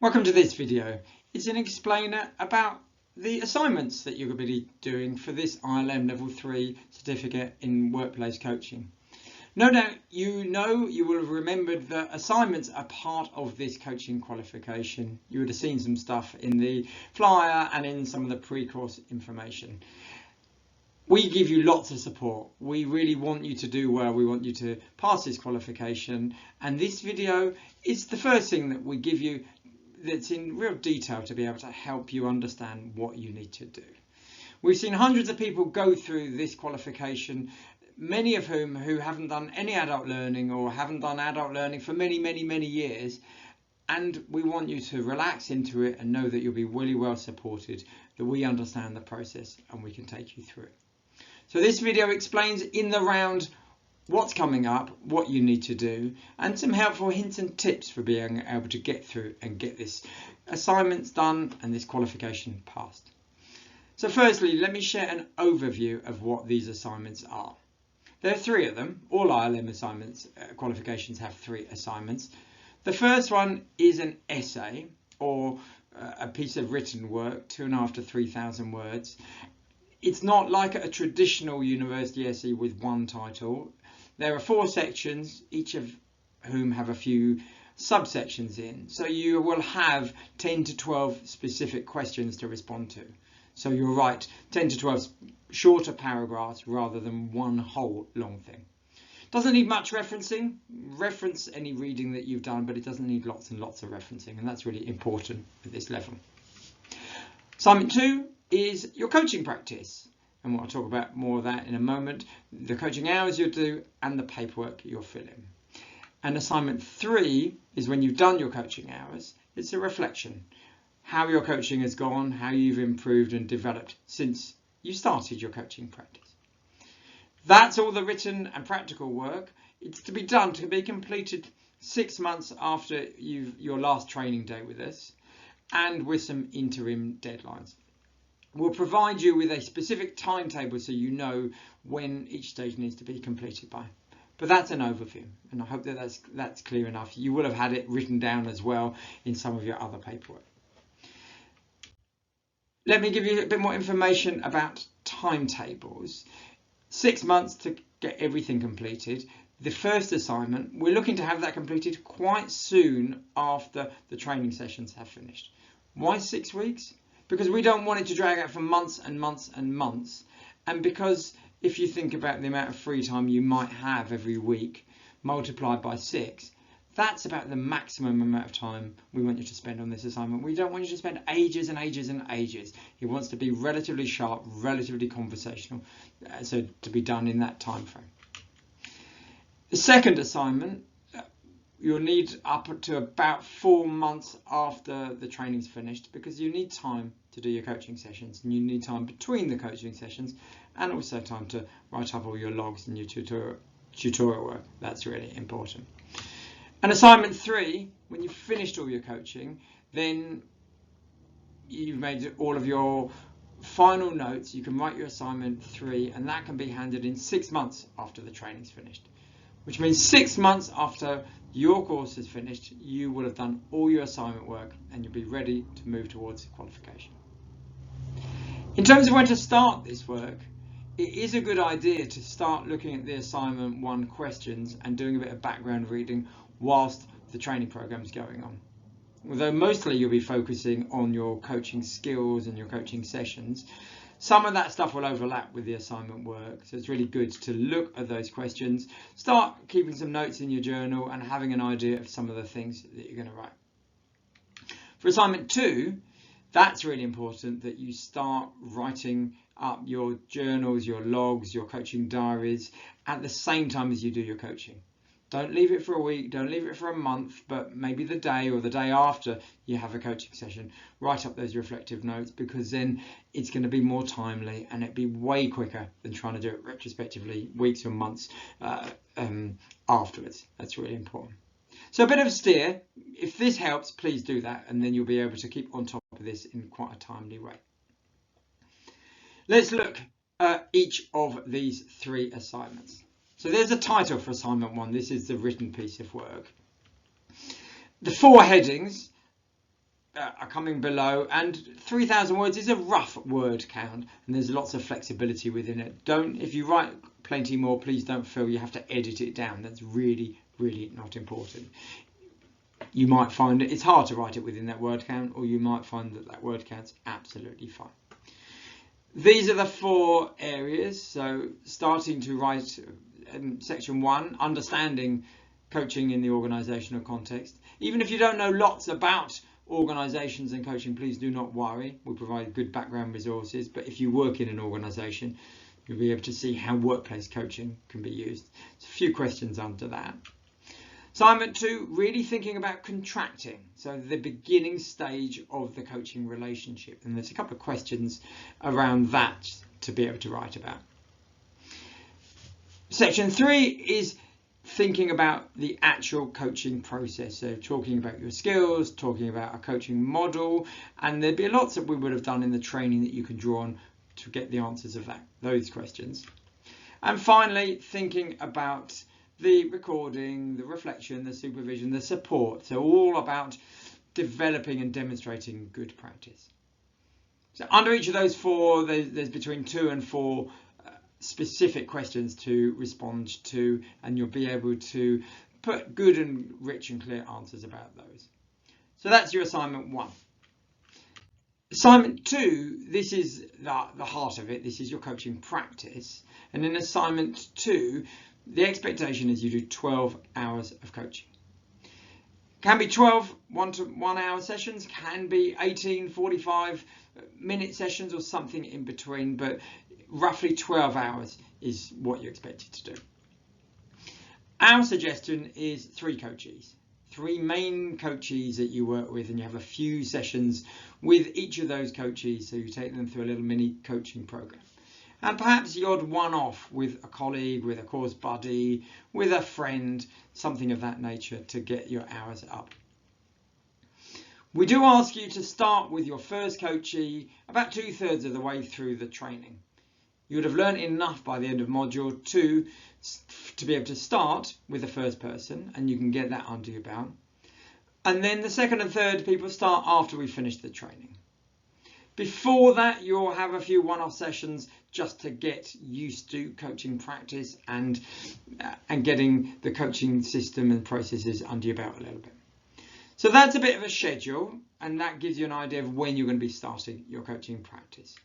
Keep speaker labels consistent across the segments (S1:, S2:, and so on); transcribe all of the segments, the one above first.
S1: Welcome to this video. It's an explainer about the assignments that you're going to be doing for this ILM Level 3 certificate in workplace coaching. No doubt you will have remembered that assignments are part of this coaching qualification. You would have seen some stuff in the flyer and in some of the pre-course information. We give you lots of support. We really want you to do well. We want you to pass this qualification, and this video is the first thing that we give you that's in real detail to be able to help you understand what you need to do. We've seen hundreds of people go through this qualification, many of whom who haven't done any adult learning or haven't done adult learning for many years, and we want you to relax into it and know that you'll be really well supported, that we understand the process and we can take you through it. So this video explains in the round what's coming up, what you need to do, and some helpful hints and tips for being able to get through and get this assignments done and this qualification passed. So firstly, let me share an overview of what these assignments are. There are three of them. All ILM assignments, qualifications have three assignments. The first one is an essay or a piece of written work, 2,500 to 3,000 words. It's not like a traditional university essay with one title. There are 4 sections, each of whom have a few subsections in. So you will have 10 to 12 specific questions to respond to. So you'll write 10 to 12 shorter paragraphs rather than one whole long thing. Doesn't need much referencing. Reference any reading that you've done, but it doesn't need lots and lots of referencing, and that's really important at this level. Assignment 2 is your coaching practice, and I'll talk about more of that in a moment. The coaching hours you'll do and the paperwork you'll fill in. And assignment 3 is when you've done your coaching hours. It's a reflection, how your coaching has gone, how you've improved and developed since you started your coaching practice. That's all the written and practical work. It's to be done, to be completed 6 months after your last training day with us, and with some interim deadlines. We'll provide you with a specific timetable so you know when each stage needs to be completed by. But that's an overview, and I hope that that's clear enough. You will have had it written down as well in some of your other paperwork. Let me give you a bit more information about timetables. 6 months to get everything completed. The first assignment, we're looking to have that completed quite soon after the training sessions have finished. Why 6 weeks? Because we don't want it to drag out for months and months and months. And because if you think about the amount of free time you might have every week multiplied by 6, that's about the maximum amount of time we want you to spend on this assignment. We don't want you to spend ages and ages and ages. It wants to be relatively sharp, relatively conversational, so to be done in that time frame. The second assignment, you'll need up to about 4 months after the training's finished, because you need time to do your coaching sessions, and you need time between the coaching sessions, and also time to write up all your logs and your tutorial work. That's really important. And assignment 3, when you've finished all your coaching, then you've made all of your final notes. You can write your assignment 3, and that can be handed in 6 months after the training's finished, which means 6 months after your course is finished, you will have done all your assignment work and you'll be ready to move towards qualification. In terms of when to start this work, it is a good idea to start looking at the assignment 1 questions and doing a bit of background reading whilst the training program is going on. Although mostly you'll be focusing on your coaching skills and your coaching sessions, some of that stuff will overlap with the assignment work, so it's really good to look at those questions, start keeping some notes in your journal and having an idea of some of the things that you're going to write. For assignment 2, that's really important that you start writing up your journals, your logs, your coaching diaries at the same time as you do your coaching. Don't leave it for a week, don't leave it for a month, but maybe the day or the day after you have a coaching session, write up those reflective notes, because then it's going to be more timely and it'll be way quicker than trying to do it retrospectively weeks or months afterwards. That's really important. So a bit of a steer. If this helps, please do that, and then you'll be able to keep on top of this in quite a timely way. Let's look at each of these 3 assignments. So there's a title for assignment 1. This is the written piece of work. The 4 headings are coming below, and 3,000 words is a rough word count, and there's lots of flexibility within it. If you write plenty more, please don't feel you have to edit it down. That's really not important. You might find it's hard to write it within that word count, or you might find that word count's absolutely fine. These are the 4 areas. So starting to write section 1, understanding coaching in the organisational context. Even if you don't know lots about organisations and coaching, please do not worry. We provide good background resources, but if you work in an organisation, you'll be able to see how workplace coaching can be used. So a few questions under that. Assignment 2, really thinking about contracting, so the beginning stage of the coaching relationship. And there's a couple of questions around that to be able to write about. Section 3 is thinking about the actual coaching process, so talking about your skills, talking about a coaching model, and there'd be lots that we would have done in the training that you can draw on to get the answers of those questions. And finally, thinking about the recording, the reflection, the supervision, the support, so all about developing and demonstrating good practice. So under each of those 4, there's between 2 and 4 specific questions to respond to, and you'll be able to put good and rich and clear answers about those. So that's your assignment 1. Assignment 2, this is the heart of it. This is your coaching practice. And in assignment 2, the expectation is you do 12 hours of coaching. Can be 12 1 hour sessions, can be 18 45-minute sessions or something in between, but roughly 12 hours is what you're expected to do. Our suggestion is 3 coachees, 3 main coachees that you work with, and you have a few sessions with each of those coachees, so you take them through a little mini coaching program. And perhaps the odd one-off with a colleague, with a course buddy, with a friend, something of that nature to get your hours up. We do ask you to start with your first coachee about 2/3 of the way through the training. You would have learned enough by the end of module 2 to be able to start with the first person, and you can get that under your belt. And then the second and third people start after we finish the training. Before that, you'll have a few one-off sessions just to get used to coaching practice and getting the coaching system and processes under your belt a little bit. So that's a bit of a schedule, and that gives you an idea of when you're going to be starting your coaching practice.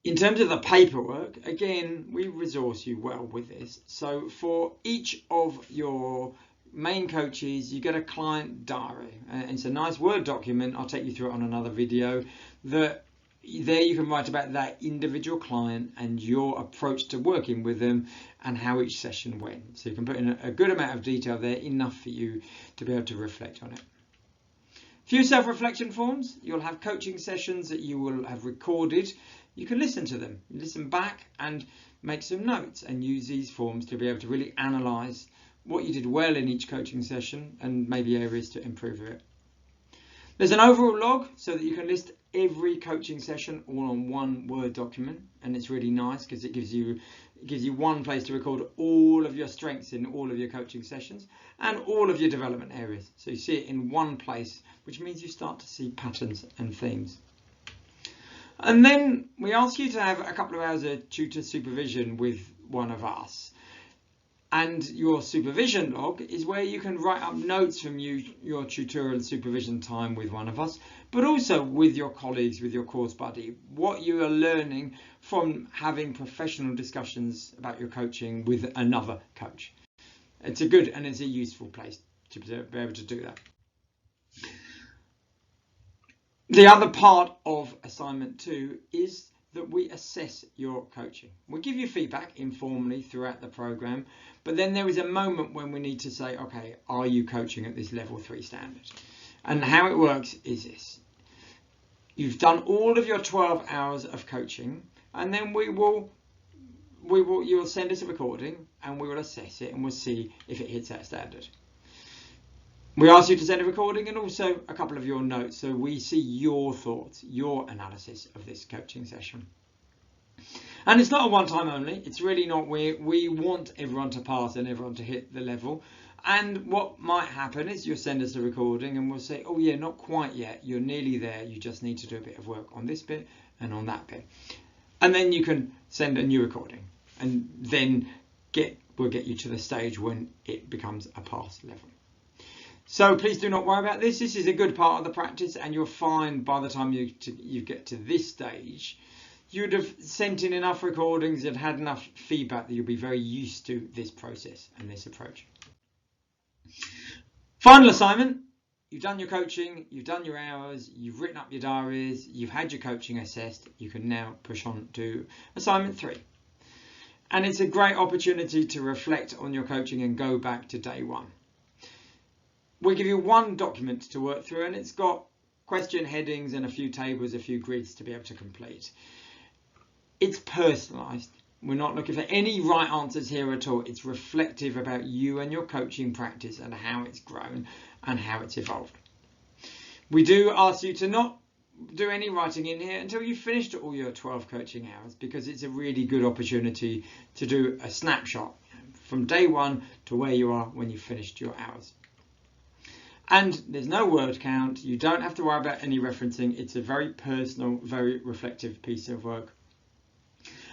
S1: In terms of the paperwork, again, we resource you well with this. So for each of your main coaches, you get a client diary, and it's a nice Word document. I'll take you through it on another video. There you can write about that individual client and your approach to working with them and how each session went. So you can put in a good amount of detail there, enough for you to be able to reflect on it. A few self-reflection forms. You'll have coaching sessions that you will have recorded. You can listen to them, listen back and make some notes, and use these forms to be able to really analyse what you did well in each coaching session and maybe areas to improve it. There's an overall log so that you can list every coaching session all on one Word document, and it's really nice because it gives you one place to record all of your strengths in all of your coaching sessions and all of your development areas. So you see it in one place, which means you start to see patterns and themes. And then we ask you to have a couple of hours of tutor supervision with one of us. And your supervision log is where you can write up notes from your tutorial supervision time with one of us, but also with your colleagues, with your course buddy, what you are learning from having professional discussions about your coaching with another coach. It's a good and it's a useful place to be able to do that. The other part of assignment 2 is that we assess your coaching. We give you feedback informally throughout the program, but then there is a moment when we need to say, okay, are you coaching at this level 3 standard? And how it works is this. You've done all of your 12 hours of coaching, and then you'll send us a recording and we will assess it and we'll see if it hits that standard. We ask you to send a recording and also a couple of your notes so we see your thoughts, your analysis of this coaching session. And it's not a one-time only. It's really not. We want everyone to pass and everyone to hit the level. And what might happen is you'll send us a recording and we'll say, oh yeah, not quite yet, you're nearly there, you just need to do a bit of work on this bit and on that bit. And then you can send a new recording, and then we'll get you to the stage when it becomes a pass level. So please do not worry about this. This is a good part of the practice, and you'll find by the time you get to this stage, you'd have sent in enough recordings and had enough feedback that you'll be very used to this process and this approach. Final assignment. You've done your coaching, you've done your hours, you've written up your diaries, you've had your coaching assessed. You can now push on to assignment 3. And it's a great opportunity to reflect on your coaching and go back to day 1. We'll give you one document to work through, and it's got question headings and a few tables, a few grids to be able to complete. It's personalised. We're not looking for any right answers here at all. It's reflective about you and your coaching practice and how it's grown and how it's evolved. We do ask you to not do any writing in here until you've finished all your 12 coaching hours, because it's a really good opportunity to do a snapshot from day 1 to where you are when you've finished your hours. And there's no word count. You don't have to worry about any referencing. It's a very personal, very reflective piece of work.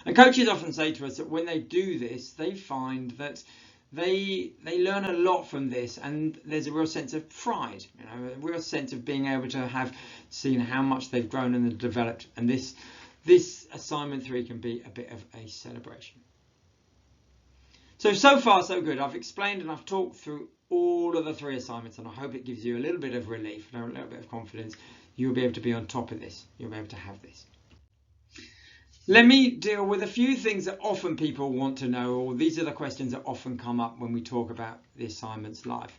S1: And coaches often say to us that when they do this, they find that they learn a lot from this, and there's a real sense of pride, a real sense of being able to have seen how much they've grown and developed. And this assignment 3 can be a bit of a celebration. So far so good. I've explained and I've talked through all of the 3 assignments, and I hope it gives you a little bit of relief, a little bit of confidence. You'll be able to be on top of this. You'll be able to have this. Let me deal with a few things that often people want to know, or these are the questions that often come up when we talk about the assignments live.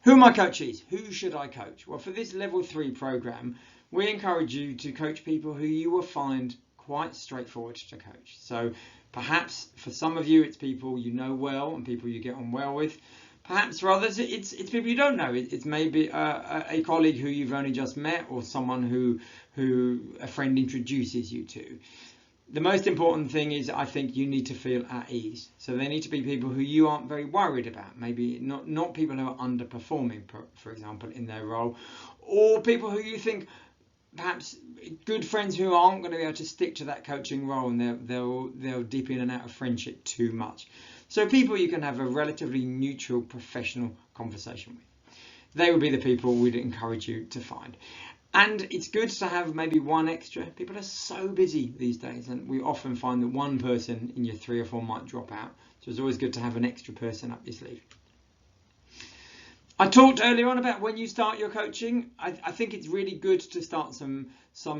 S1: Who are my coaches? Who should I coach? Well, for this level 3 program, we encourage you to coach people who you will find quite straightforward to coach. So perhaps for some of you, it's people you know well and people you get on well with. Perhaps for others, it's people you don't know. It's maybe a colleague who you've only just met, or someone who a friend introduces you to. The most important thing is, I think, you need to feel at ease. So they need to be people who you aren't very worried about. Maybe not people who are underperforming, for example, in their role, or people who you think perhaps good friends who aren't going to be able to stick to that coaching role, and they'll dip in and out of friendship too much. So people you can have a relatively neutral professional conversation with. They would be the people we'd encourage you to find. And it's good to have maybe one extra. People are so busy these days, and we often find that one person in your 3 or 4 might drop out. So it's always good to have an extra person up your sleeve. I talked earlier on about when you start your coaching. I think it's really good to start some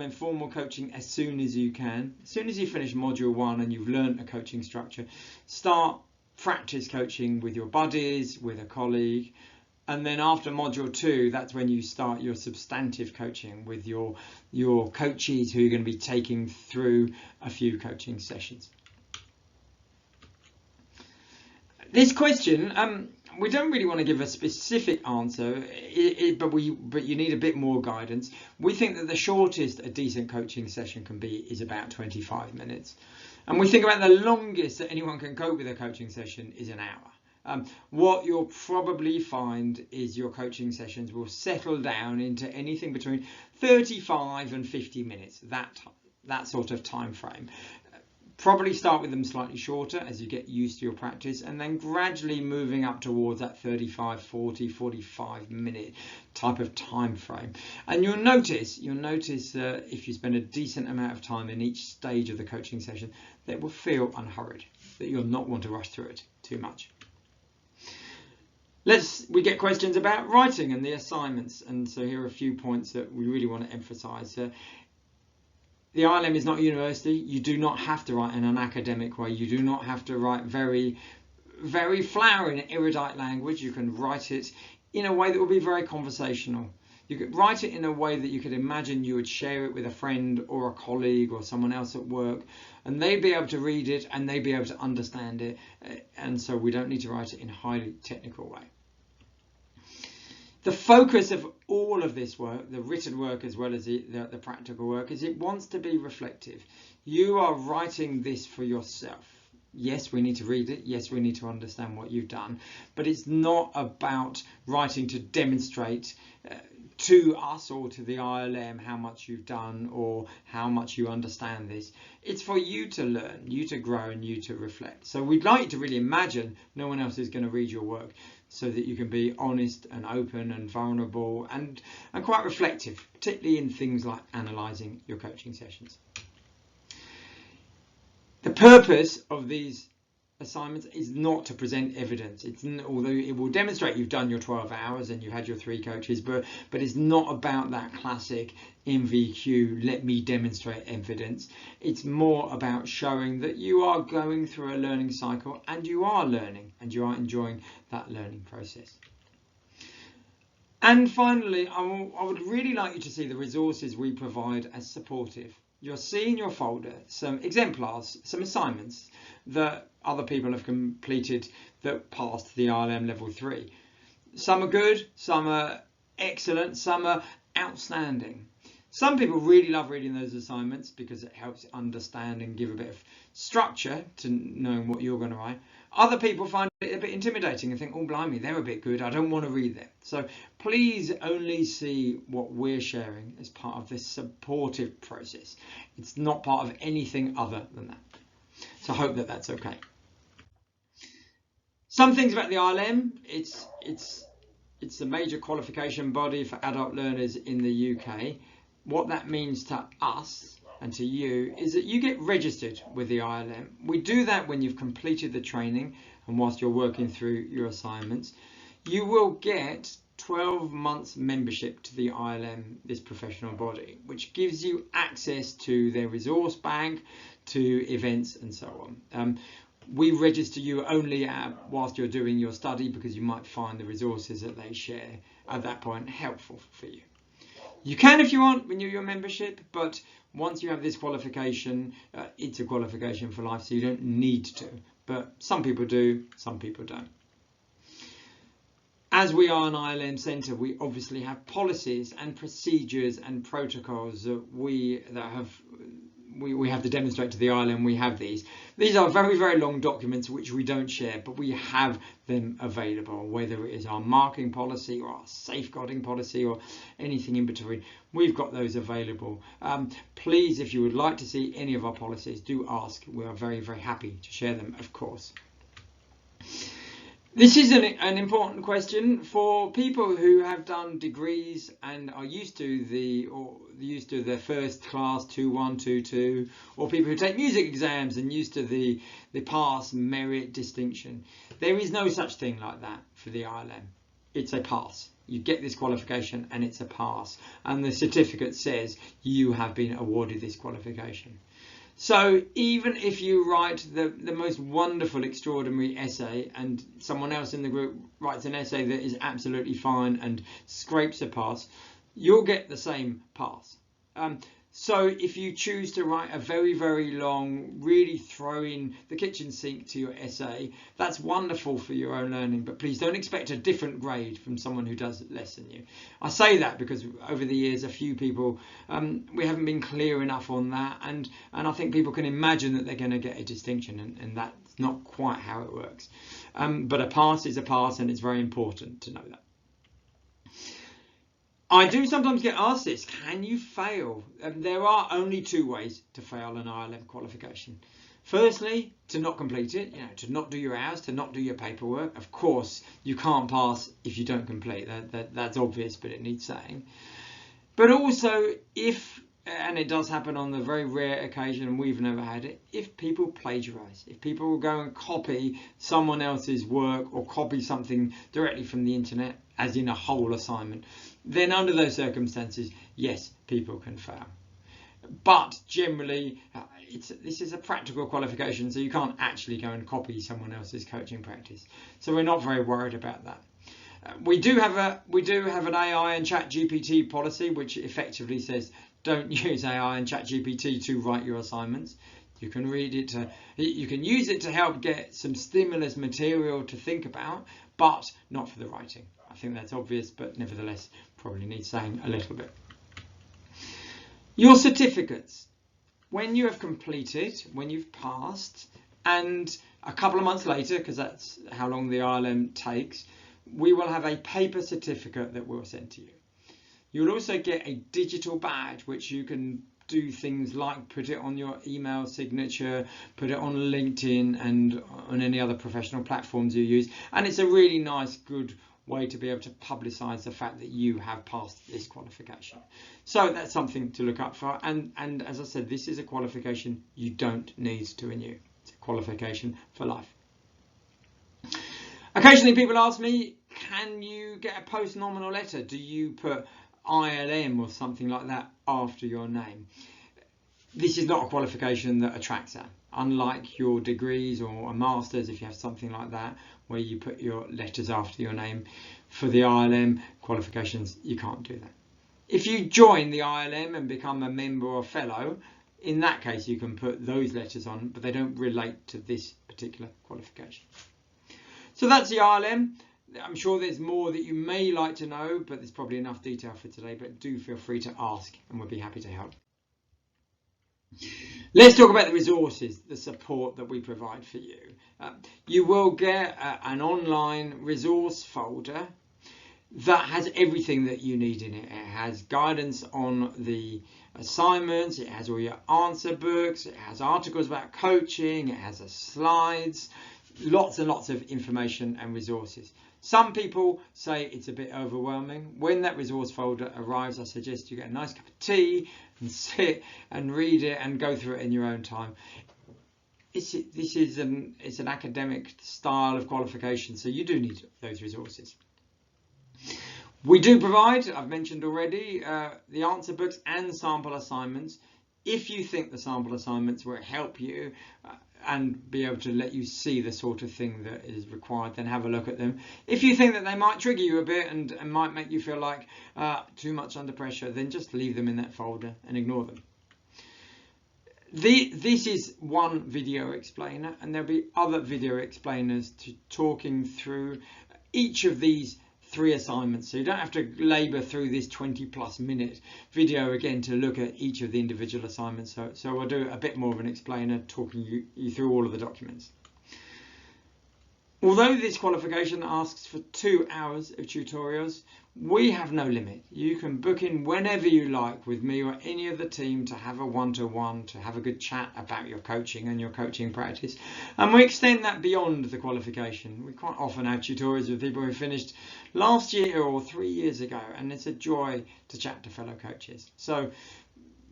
S1: informal coaching as soon as you can. As soon as you finish module 1 and you've learned a coaching structure, start practice coaching with your buddies, with a colleague. And then after module 2, that's when you start your substantive coaching with your coachees who you're going to be taking through a few coaching sessions. This question, we don't really want to give a specific answer, but you need a bit more guidance. We think that the shortest a decent coaching session can be is about 25 minutes. And we think about the longest that anyone can cope with a coaching session is an hour. What you'll probably find is your coaching sessions will settle down into anything between 35 and 50 minutes, that sort of time frame. Probably start with them slightly shorter as you get used to your practice, and then gradually moving up towards that 35, 40, 45 minute type of time frame. And you'll notice if you spend a decent amount of time in each stage of the coaching session, that it will feel unhurried, that you'll not want to rush through it too much. We get questions about writing and the assignments, and so here are a few points that we really want to emphasize. The ILM is not a university. You do not have to write in an academic way. You do not have to write very, very flowery and erudite language. You can write it in a way that will be very conversational. You could write it in a way that you could imagine you would share it with a friend or a colleague or someone else at work, and they'd be able to read it and they'd be able to understand it. And so we don't need to write it in a highly technical way. The focus of all of this work, the written work as well as the practical work, is it wants to be reflective. You are writing this for yourself. Yes, we need to read it. Yes, we need to understand what you've done. But it's not about writing to demonstrate to us or to the ILM how much you've done or how much you understand this. It's for you to learn, you to grow, and you to reflect. So we'd like you to really imagine no one else is going to read your work, so that you can be honest and open and vulnerable and quite reflective, particularly in things like analysing your coaching sessions. The purpose of these assignments is not to present evidence. Although it will demonstrate you've done your 12 hours and you had your 3 coaches, but it's not about that classic MVQ, let me demonstrate evidence. It's more about showing that you are going through a learning cycle and you are learning and you are enjoying that learning process. And finally, I would really like you to see the resources we provide as supportive. You'll see in your folder some exemplars, some assignments that other people have completed that passed the ILM Level 3. Some are good, some are excellent, some are outstanding. Some people really love reading those assignments because it helps understand and give a bit of structure to knowing what you're going to write. Other people find it a bit intimidating and think, oh blimey, they're a bit good, I don't want to read them. So please only see what we're sharing as part of this supportive process. It's not part of anything other than that. So I hope that that's okay. Some things about the ILM, it's a major qualification body for adult learners in the UK. What that means to us and to you is that you get registered with the ILM. We do that when you've completed the training and whilst you're working through your assignments. You will get 12 months membership to the ILM, this professional body, which gives you access to their resource bank, to events and so on. We register you only whilst you're doing your study because you might find the resources that they share at that point helpful for you. You can, if you want, renew your membership, but once you have this qualification, it's a qualification for life, so you don't need to. But some people do, some people don't. As we are an ILM centre, we obviously have policies and procedures and protocols that we have to demonstrate to the ILM. We have these. These are very, very long documents which we don't share, but we have them available, whether it is our marking policy or our safeguarding policy or anything in between. We've got those available. Please, if you would like to see any of our policies, do ask. We are very, very happy to share them, of course. This is an important question for people who have done degrees and are used to their first class 2-1, 2-2, or people who take music exams and used to the pass, merit, distinction. There is no such thing like that for the ILM. It's a pass. You get this qualification and it's a pass. And the certificate says you have been awarded this qualification. So even if you write the most wonderful, extraordinary essay and someone else in the group writes an essay that is absolutely fine and scrapes a pass, you'll get the same pass. So if you choose to write a very, very long, really throw in the kitchen sink to your essay, that's wonderful for your own learning, but please don't expect a different grade from someone who does less than you. I say that because over the years, a few people, we haven't been clear enough on that, and I think people can imagine that they're going to get a distinction, and that's not quite how it works. But a pass is a pass, and it's very important to know that. I do sometimes get asked this, can you fail? There are only 2 ways to fail an ILM qualification. Firstly, to not complete it, to not do your hours, to not do your paperwork. Of course, you can't pass if you don't complete. That's obvious, but it needs saying. But also, if, and it does happen on the very rare occasion, and we've never had it, if people plagiarise, if people will go and copy someone else's work or copy something directly from the internet, as in a whole assignment, then under those circumstances, yes, people can fail. But generally, this is a practical qualification, so you can't actually go and copy someone else's coaching practice. So we're not very worried about that. We do have an AI and ChatGPT policy, which effectively says don't use AI and ChatGPT to write your assignments. You can read it you can use it to help get some stimulus material to think about, but not for the writing. I think that's obvious, but nevertheless, probably needs saying a little bit. Your certificates. When you have completed, when you've passed, And a couple of months later, because that's how long the ILM takes, we will have a paper certificate that we'll send to you. You'll also get a digital badge, which you can do things like put it on your email signature, put it on LinkedIn and on any other professional platforms you use. And it's a really nice, good way to be able to publicize the fact that you have passed this qualification. So that's something to look up for. And as I said, this is a qualification you don't need to renew. It's a qualification for life. Occasionally people ask me, can you get a post-nominal letter? Do you put ILM or something like that after your name? This is not a qualification that attracts that. Unlike your degrees or a master's, if you have something like that, where you put your letters after your name, for the ILM qualifications, you can't do that. If you join the ILM and become a member or fellow, in that case you can put those letters on, but they don't relate to this particular qualification. So that's the ILM. I'm sure there's more that you may like to know, but there's probably enough detail for today, but do feel free to ask and we'll be happy to help. Let's talk about the resources, the support that we provide for you. You will get an online resource folder that has everything that you need in it. It has guidance on the assignments, it has all your answer books, it has articles about coaching, it has slides, lots and lots of information and resources. Some people say it's a bit overwhelming. When that resource folder arrives, I suggest you get a nice cup of tea and sit and read it and go through it in your own time. It's an academic style of qualification, so you do need those resources. We do provide, I've mentioned already, the answer books and sample assignments. If you think the sample assignments will help you and be able to let you see the sort of thing that is required, then have a look at them. If you think that they might trigger you a bit and might make you feel like too much under pressure, then just leave them in that folder and ignore them. This is one video explainer, and there'll be other video explainers talking through each of these 3 assignments, so you don't have to labour through this 20+ minute video again to look at each of the individual assignments. So I'll do a bit more of an explainer, talking you through all of the documents. Although this qualification asks for 2 hours of tutorials, we have no limit. You can book in whenever you like with me or any of the team to have a one-to-one, to have a good chat about your coaching and your coaching practice. And we extend that beyond the qualification. We quite often have tutorials with people who finished last year or 3 years ago, and it's a joy to chat to fellow coaches. So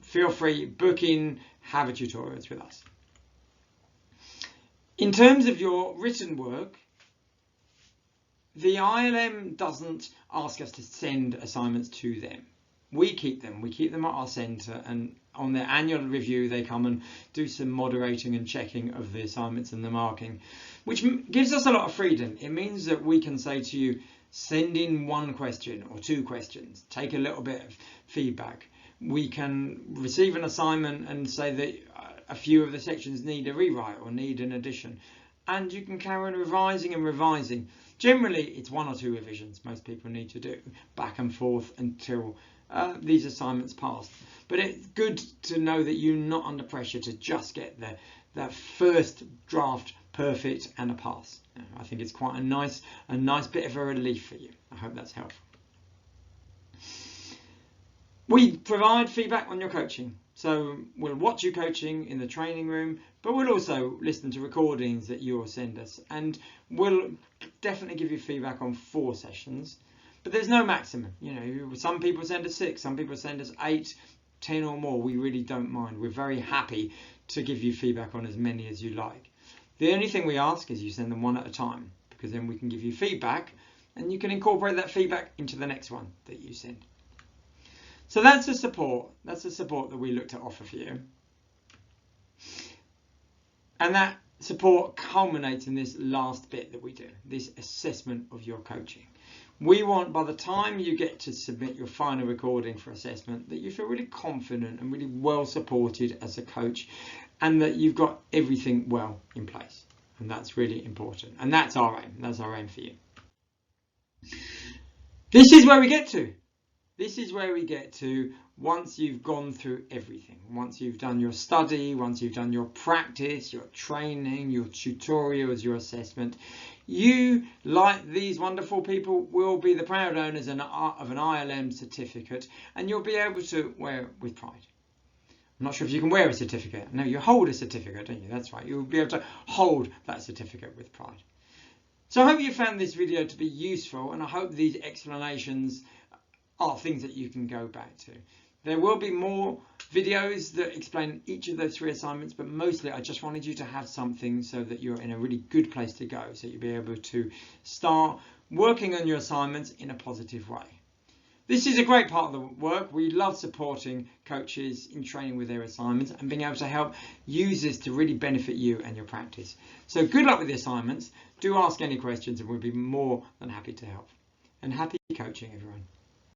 S1: feel free, book in, have a tutorials with us. In terms of your written work, the ILM doesn't ask us to send assignments to them. We keep them at our centre, and on their annual review they come and do some moderating and checking of the assignments and the marking, which gives us a lot of freedom. It means that we can say to you, send in 1 question or 2 questions, take a little bit of feedback. We can receive an assignment and say that a few of the sections need a rewrite or need an addition, and you can carry on revising and revising. Generally it's 1 or 2 revisions most people need to do back and forth until these assignments pass. But it's good to know that you're not under pressure to just get that first draft perfect and a pass. I think it's quite a nice bit of a relief for you. I hope that's helpful. We provide feedback on your coaching. So we'll watch you coaching in the training room, but we'll also listen to recordings that you'll send us, and we'll definitely give you feedback on 4 sessions. But there's no maximum. You know, some people send us 6, some people send us 8, 10 or more. We really don't mind. We're very happy to give you feedback on as many as you like. The only thing we ask is you send them 1 at a time, because then we can give you feedback and you can incorporate that feedback into the next one that you send. So that's the support. That's the support that we look to offer for you. And that support culminates in this last bit that we do, this assessment of your coaching. We want, by the time you get to submit your final recording for assessment, that you feel really confident and really well supported as a coach, and that you've got everything well in place. And that's really important. And that's our aim. That's our aim for you. This is where we get to. This is where we get to once you've gone through everything. Once you've done your study, once you've done your practice, your training, your tutorials, your assessment, you, like these wonderful people, will be the proud owners of an ILM certificate, and you'll be able to wear it with pride. I'm not sure if you can wear a certificate. No, you hold a certificate, don't you? That's right. You'll be able to hold that certificate with pride. So I hope you found this video to be useful, and I hope these explanations are things that you can go back to. There will be more videos that explain each of those 3 assignments, but mostly I just wanted you to have something so that you're in a really good place to go, so you'll be able to start working on your assignments in a positive way. This is a great part of the work. We love supporting coaches in training with their assignments and being able to help users to really benefit you and your practice. So good luck with the assignments. Do ask any questions and we'll be more than happy to help. And happy coaching, everyone.